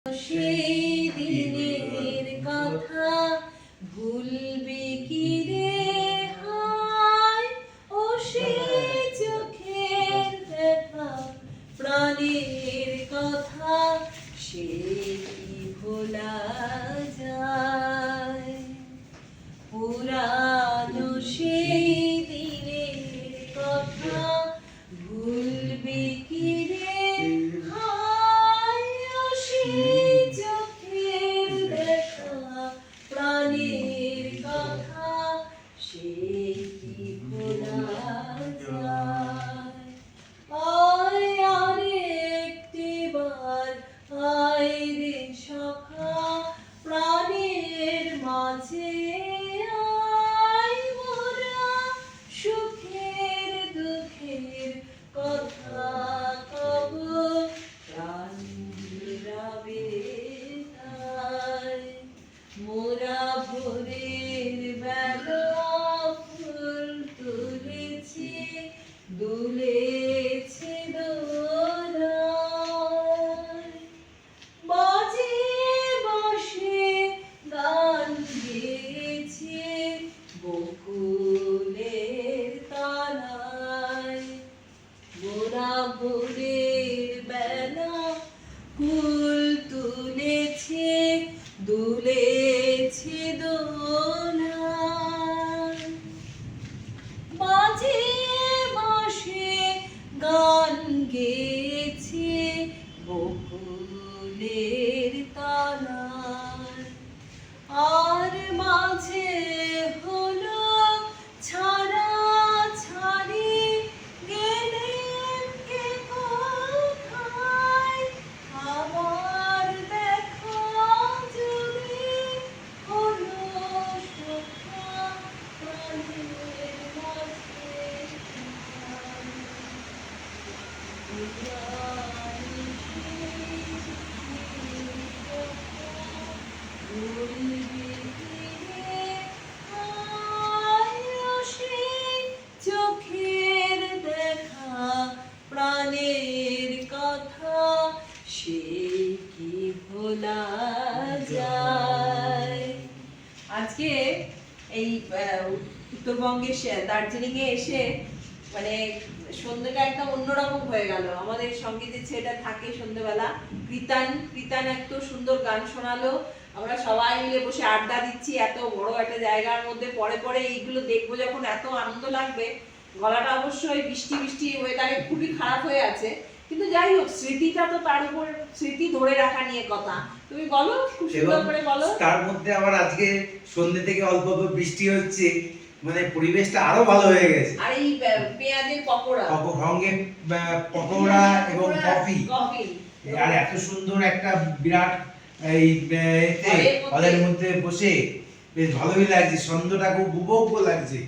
সেই দিনের কথা ভুলবে কি রে হায়, ও সে চোখের দেখা প্রাণের কথা সে কি ভোলা যায়। পুরানো সেই দিনের কথা ভুলবে কি রে হায়, ও সে চোখের দেখা প্রাণের কথা সে কি ভোলা যায়। আয় আরেকটিবার আয় রে সখা প্রাণের মাঝে আয়, মোরা সুখের দুঃখের কথা কব প্রাণ জুড়াবে তাই। মোরা ভোরের বেলা ফুল তুলেছি দুলেছে দোলায়, বাজে বাঁশে গান গেয়েছে বকুলের তলায়। মোরা ভোরের বেলা ফুল তুলেছে দুলেছে দোলায়, বাজে বাঁশে গান গেয়েছে বকুলের তলায়। আর মাঝে হলো ছাড়া ছাড়ি গেলেন কে কোথায়, আবার দেখা যদি হলো সখা প্রাণের মাঝে চোখের দেখা প্রাণের কথা সে কি ভোলা যায়। আজকে এই উত্তরবঙ্গে দার্জিলিং এ এসে মানে সন্ধ্যেটা একদম অন্যরকম হয়ে গেল। আমাদের সঙ্গে যে ছেলেটা থাকে সন্ধ্যেবেলা কৃতান এত সুন্দর গান শোনালো, আমরা সবাই মিলে বসে আড্ডা দিচ্ছি এত বড় একটা জায়গার মধ্যে। পরে পরে এইগুলো দেখবো যখন এত আনন্দ লাগবে। গলাটা অবশ্যই বৃষ্টি বৃষ্টি ওয়েদারে খুবই খারাপ হয়ে আছে, কিন্তু যাই হোক স্মৃতিটা তো তার উপর, স্মৃতি ধরে রাখা নিয়ে কথা। তুমি বলো, খুব সুন্দর করে বলো। তার মধ্যে আবার আজকে সন্ধ্যে থেকে অল্প অল্প বৃষ্টি হচ্ছে, মানে পরিবেশটা আরো ভালো হয়ে গেছে। আর এই পেঁয়াজের পকোড়া সঙ্গে পকোড়া এবং কফি, আর এত সুন্দর একটা বিরাট এই হলের মধ্যে বসে বেশ ভালোই লাগছে। সন্ধ্যাটা খুব উপভোগ লাগছে।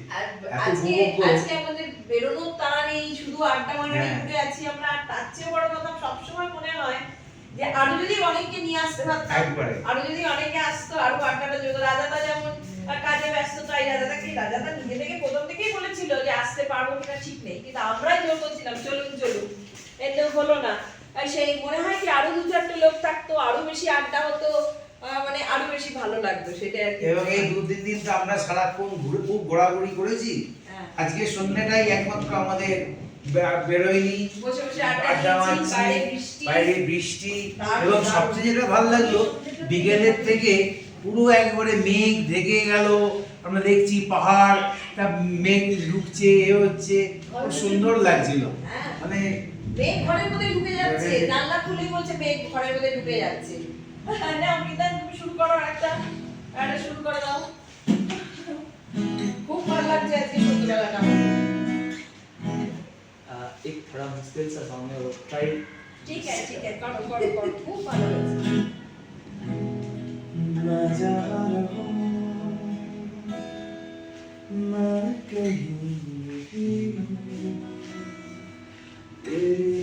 আজকে আমাদের বেরোনোর তাড়া নেই, শুধু আড্ডা মারানি ঘুরে আছি আমরা। আর তার চেয়ে বড় কথা সবসময় মনে হয় যে আরো যদি অনেককে নিয়ে আসতে পারতাম, আরো যদি অনেকে আসতো, আরো আড্ডাটা যোগ। রাজাদা যেমন কাজে ব্যস্ত, তাই রাজাদা নিজে থেকে প্রথম থেকেই বলেছিল যে আসতে পারবো কিনা ঠিক নেই, কিন্তু আমরাই জোর করছিলাম চলুন চলুন, এতে হলো না। সেই মনে হয় কি আরো দু চারটে লোক থাকতো, আরো বেশি আড্ডা হতো, মানে আরো বেশি ভালো লাগতো সেটা আর কি। এবং এই দু তিন দিন তো আমরা সারাক্ষণ ঘুরে খুব ঘোরাঘুরি করেছি। আজকে সন্ধ্যাটাই একমাত্র আমাদের বেরোয়নি, বসে বসে আড্ডা মারছি, বাইরে বৃষ্টি। এবং সবচেয়ে যেটা ভালো লাগলো, বিকেলের থেকে পুরো একবারে মেঘ ঢেকে গেল। আমরা দেখছি পাহাড়টা মেঘ ঢুকছে, হচ্ছে খুব সুন্দর লাগছিল। মানে মেঘ ঘরের মধ্যে ঢুকে যাচ্ছে, জানলা খুলে বলছে মেঘ ঘরের মধ্যে ঢুকে যাচ্ছে। না অমৃতা, তুমি শুরু করো, একটা শুরু করে দাও। খুব ভালো লাগছে আজকে সন্ধ্যাবেলাটা। एक थोड़ा मुश्किल सा सॉन्ग है वो ट्राई। ठीक है करो खूब ভালো লাগছে। मैं जा रहा हूँ मैं कहीं भी तेरी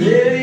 तेरी